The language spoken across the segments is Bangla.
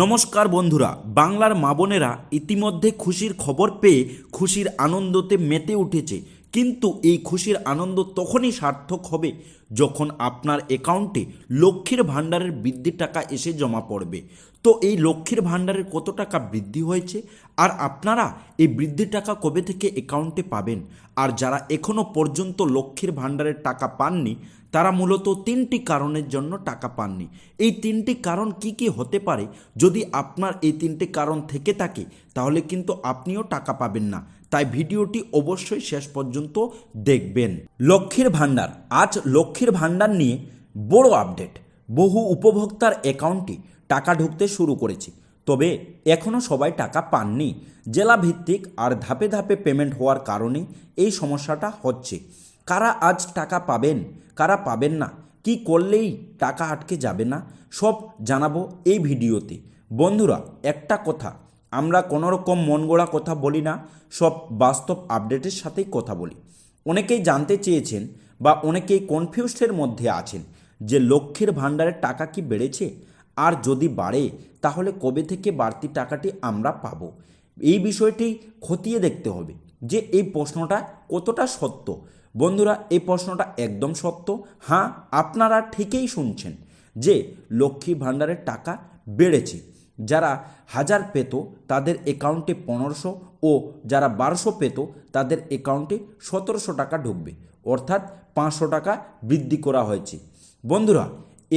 নমস্কার বন্ধুরা, বাংলার মা বোনেরা ইতিমধ্যে খুশির খবর পেয়ে খুশির আনন্দতে মেতে উঠেছে। কিন্তু এই খুশির আনন্দ তখনই সার্থক হবে যখন আপনার অ্যাকাউন্টে লক্ষ্মীর ভাণ্ডারের বৃদ্ধির টাকা এসে জমা পড়বে। তো এই লক্ষ্মীর ভাণ্ডারের কত টাকা বৃদ্ধি হয়েছে আর আপনারা এই বৃদ্ধির টাকা কবে থেকে অ্যাকাউন্টে পাবেন, আর যারা এখনও পর্যন্ত লক্ষ্মীর ভাণ্ডারের টাকা পাননি তারা মূলত তিনটি কারণের জন্য টাকা পাননি। এই তিনটি কারণ কি কি হতে পারে, যদি আপনার এই তিনটি কারণ থেকে থাকে তাহলে কিন্তু আপনিও টাকা পাবেন না। তাই ভিডিওটি অবশ্যই শেষ পর্যন্ত দেখবেন। লক্ষ্মীর ভাণ্ডার, আজ লক্ষ্মীর ভাণ্ডার নিয়ে বড় আপডেট। বহু উপভোক্তার অ্যাকাউন্টে টাকা ঢুকতে শুরু করেছে, তবে এখনও সবাই টাকা পাননি। জেলা ভিত্তিক আর ধাপে ধাপে পেমেন্ট হওয়ার কারণে এই সমস্যাটা হচ্ছে। কারা আজ টাকা পাবেন, কারা পাবেন না, কি করলেই টাকা আটকে যাবে না, সব জানাবো এই ভিডিওতে। বন্ধুরা, একটা কথা, আমরা কোনো রকম মন গড়া কথা বলি না, সব বাস্তব আপডেটের সাথেই কথা বলি। অনেকেই জানতে চেয়েছেন বা অনেকেই কনফিউজডের মধ্যে আছেন যে লক্ষ্মীর ভাণ্ডারের টাকা কি বেড়েছে, আর যদি বাড়ে তাহলে কবে থেকে বাড়তি টাকাটি আমরা পাবো। এই বিষয়টি খতিয়ে দেখতে হবে যে এই প্রশ্নটা কতটা সত্য। বন্ধুরা, এই প্রশ্নটা একদম সত্য। হ্যাঁ, আপনারা ঠিকই শুনছেন যে লক্ষ্মী ভাণ্ডারের টাকা বেড়েছে। যারা 1000 পেত তাদের অ্যাকাউন্টে 1500 ও যারা 1200 পেত তাদের অ্যাকাউন্টে 1700 টাকা ঢুকবে, অর্থাৎ 500 টাকা বৃদ্ধি করা হয়েছে। বন্ধুরা,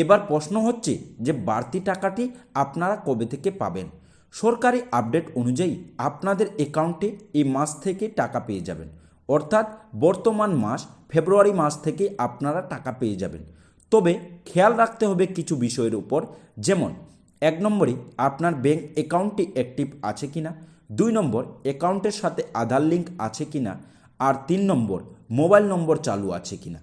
এবার প্রশ্ন হচ্ছে যে বাড়তি টাকাটি আপনারা কবে থেকে পাবেন। সরকারি আপডেট অনুযায়ী আপনাদের অ্যাকাউন্টে এই মাস থেকে টাকা পেয়ে যাবেন, অর্থাৎ বর্তমান মাস ফেব্রুয়ারি মাস থেকে আপনারা টাকা পেয়ে যাবেন। তবে খেয়াল রাখতে হবে কিছু বিষয়ের উপর, যেমন 1 নম্বরে আপনার ব্যাঙ্ক অ্যাকাউন্টটি অ্যাক্টিভ আছে কিনা, 2 নম্বর অ্যাকাউন্টের সাথে আধার লিঙ্ক আছে কিনা, আর 3 নম্বর মোবাইল নম্বর চালু আছে কিনা।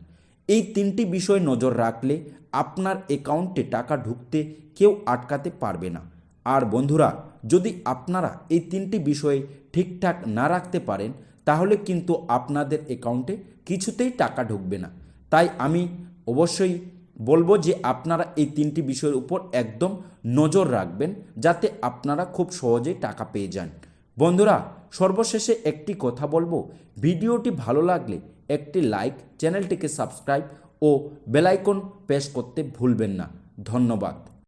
এই তিনটি বিষয় নজর রাখলে আপনার অ্যাকাউন্টে টাকা ঢুকতে কেউ আটকাতে পারবে না। আর বন্ধুরা, যদি আপনারা এই তিনটি বিষয়ে ঠিকঠাক না রাখতে পারেন তাহলে কিন্তু আপনাদের অ্যাকাউন্টে কিছুতেই টাকা ঢুকবে না। তাই আমি অবশ্যই বলবো যে আপনারা এই তিনটি বিষয়ের উপর একদম নজর রাখবেন, যাতে আপনারা খুব সহজেই টাকা পেয়ে যান। বন্ধুরা, সর্বশেষে একটি কথা বলবো, ভিডিওটি ভালো লাগলে একটি লাইক, চ্যানেলটিকে সাবস্ক্রাইব ও বেল আইকন প্রেস করতে ভুলবেন না। ধন্যবাদ।